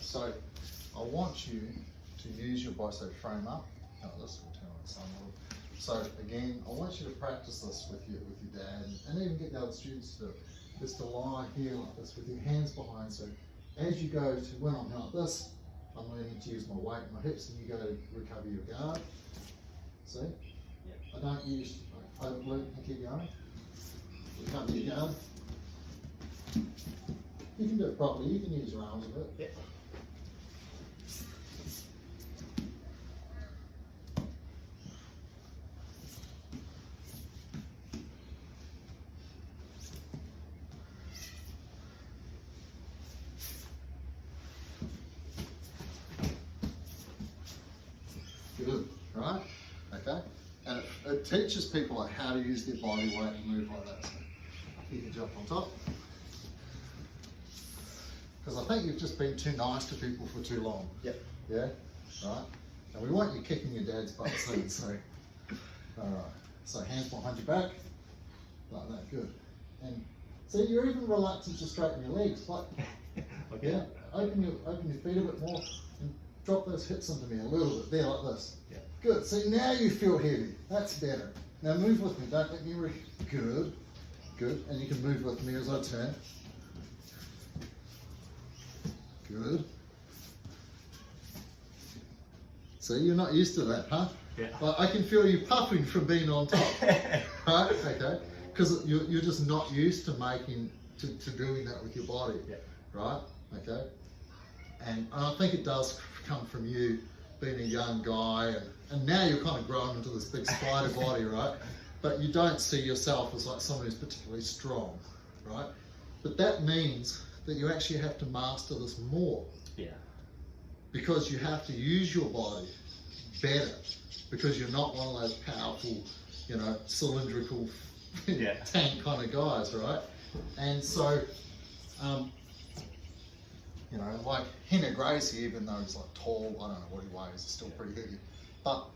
So I want you to use your body, so frame up. Oh, this will turn on the sun a little. So again, I want you to practice this with your dad, and even get the other students to do it. Just to lie here like this with your hands behind. So as you go to, when I'm like this, I'm learning to use my weight in my hips, and you go to recover your guard. See? Yep. I don't use overloop and keep going. Recover your guard. You can do it properly, you can use your arms a bit. Yep. Good, right? Okay. And it teaches people like how to use their body weight and move like that. So you can jump on top. Because I think you've just been too nice to people for too long. Yep. Yeah? Right? And we want you kicking your dad's butt soon, so. Alright. So hands behind your back. Like that, good. And see, you're even reluctant to straighten your legs. Like, Okay. yeah, open your feet a bit more and drop those hips into me a little bit, there like this. Yeah. Good, see now you feel heavy, that's better. Now move with me, don't let me good, good, and you can move with me as I turn. Good. See, you're not used to that, huh? Yeah. But I can feel you puffing from being on top, right? Okay, because you're just not used to doing that with your body, Yeah. right? Okay, and I think it does come from you being a young guy, and now you're kind of grown into this big spider body, right? But you don't see yourself as like someone who's particularly strong, right? But that means that you actually have to master this more. Yeah. Because you have to use your body better, because you're not one of those powerful, you know, cylindrical Yeah. tank kind of guys, right? And so, you know, like Henry Gracie, even though he's like tall, I don't know what he weighs, he's still pretty heavy. But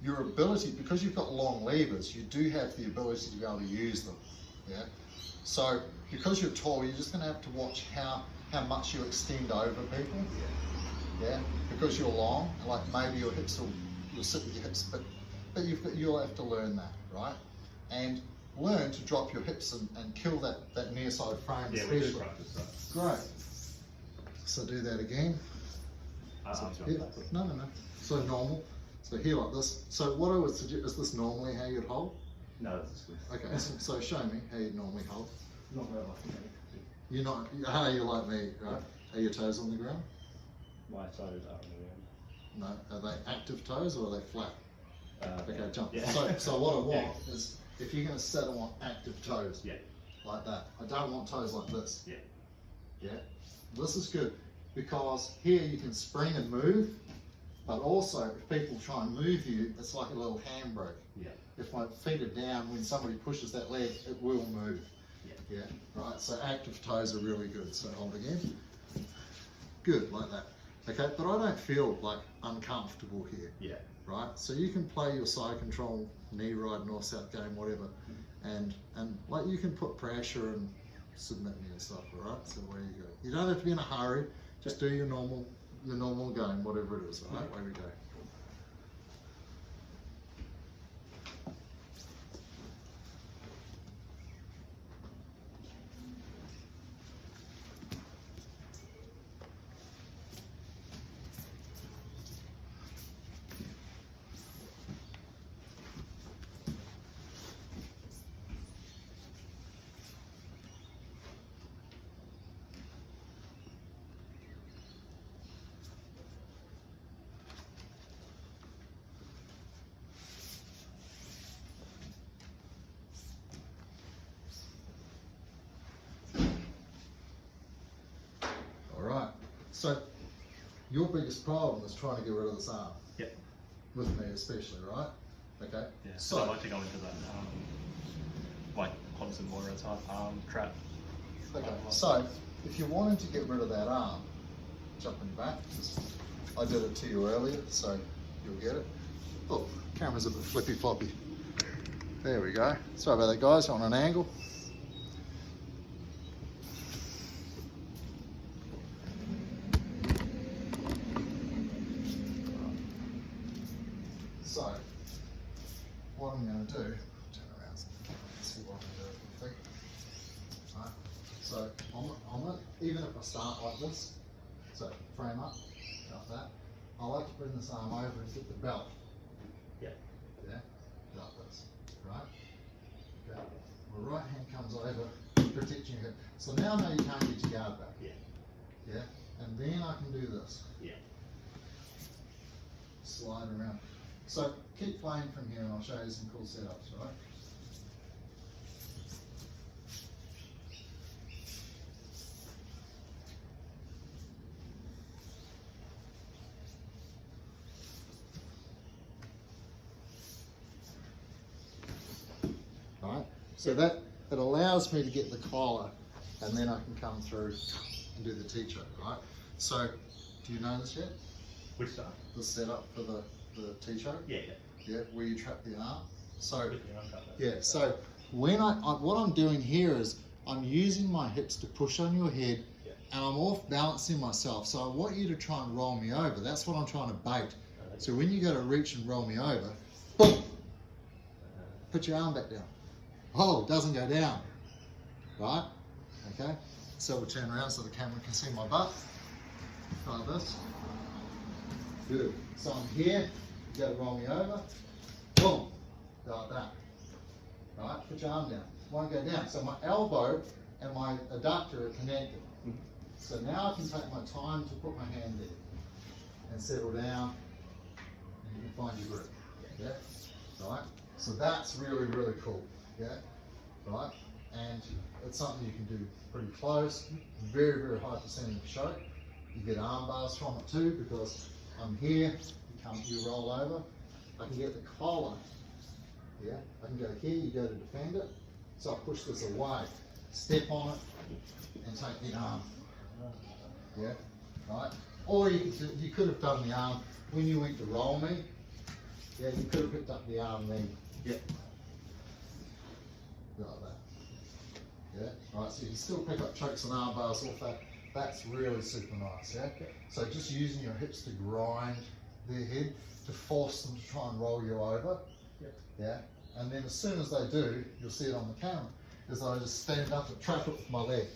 your ability, because you've got long levers, you do have the ability to be able to use them, yeah? So, because you're tall, you're just gonna have to watch how much you extend over people, yeah? Because you're long, like maybe your hips you'll sit with your hips, but you'll have to learn that, right? And learn to drop your hips and kill that near side frame. Yeah, we just practice that. Great. So do that again. No. So normal. So here like this. So what I would suggest, is this normally how you'd hold? No, that's good. Okay, so show me how you normally hold. Not very like me. You're not, you're like me, right? Are your toes on the ground? My toes are on the ground. No, are they active toes or are they flat? Okay, jump. Yeah. So what I want is, if you're going to set, I want active toes. Yeah. Like that. I don't want toes like this. Yeah. Yeah. This is good because here you can spring and move, but also if people try and move you, it's like a little handbrake. Yeah. If my feet are down, when somebody pushes that leg, it will move. Yeah. Yeah. Right. So active toes are really good. So hold again. Good, like that. Okay, but I don't feel like uncomfortable here. Yeah. Right, so you can play your side control, knee ride, north south game, whatever, and like you can put pressure and submit me and stuff. All right, so where you go, you don't have to be in a hurry. Just do your normal game, whatever it is. All right, where we go. So your biggest problem is trying to get rid of this arm. Yep. With me especially, right? Okay. Yeah. So I like to go into that like constant warrior type arm trap. okay. So if you wanted to get rid of that arm, jumping back. I did it to you earlier, so you'll get it. Oh, camera's a bit flippy floppy. There we go. Sorry about that, guys. On an angle. on it, even if I start like this, so frame up, like that, I like to bring this arm over and get the belt. Yeah. Yeah, like this, right? Okay, my right hand comes over, protecting your hip. So now I know you can't get your guard back. Yeah. Yeah, and then I can do this. Yeah. Slide around. So keep playing from here and I'll show you some cool setups, right? Right, so that it allows me to get the collar and then I can come through and do the t-choke, right? So, do you know this yet? Which stuff? The setup for the t-choke? Yeah, yeah. Yeah, where you trap the arm. So, With the arm cup, though. yeah, so when what I'm doing here is I'm using my hips to push on your head and I'm off balancing myself. So I want you to try and roll me over. That's what I'm trying to bait. So when you go to reach and roll me over, boom, put your arm back down. Oh, it doesn't go down, right? Okay, so we'll turn around so the camera can see my butt. Like this. Good. So I'm here, you go to roll me over, boom, go like that. Right, put your arm down. Won't go down. So my elbow and my adductor are connected. So now I can take my time to put my hand there and settle down and you can find your grip. Yeah? Right? So that's really, really cool. Yeah? Right? And it's something you can do pretty close, very, very high percentage choke. You get arm bars from it too because I'm here, you roll over. I can get the collar. Yeah? I can go here, you go to defend it. So I push this away, step on it, and take the arm. Yeah, right. Or you could have done the arm when you went to roll me. Yeah, you could have picked up the arm then. Yeah. Like that. Yeah. Right. So you can still pick up chokes and arm bars off that. That's really super nice. Yeah. So just using your hips to grind their head to force them to try and roll you over. Yeah. And then as soon as they do, you'll see it on the camera. Is I just stand up and trap it with my leg.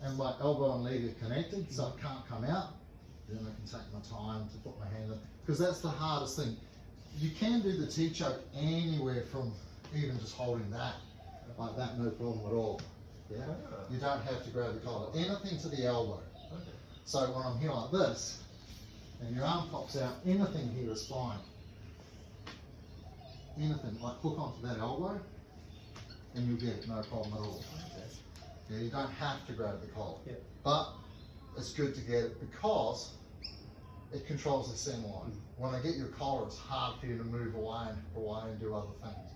And my elbow and leg are connected, so it can't come out. Then I can take my time to put my hand in. Because that's the hardest thing. You can do the T-choke anywhere from even just holding that, like that, no problem at all. Yeah? You don't have to grab the collar. Anything to the elbow. So when I'm here like this, and your arm pops out, anything here is fine. Anything, like hook onto that elbow, and you'll get it, no problem at all. Yeah, you don't have to grab the collar, but it's good to get it because it controls the center line. When I get your collar, it's hard for you to move away and do other things.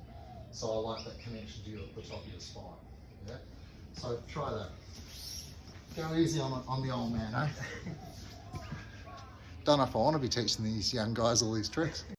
So I like that connection to you at the top of your spine. Yeah. So try that. Go easy on the old man, eh? Don't know if I want to be teaching these young guys all these tricks.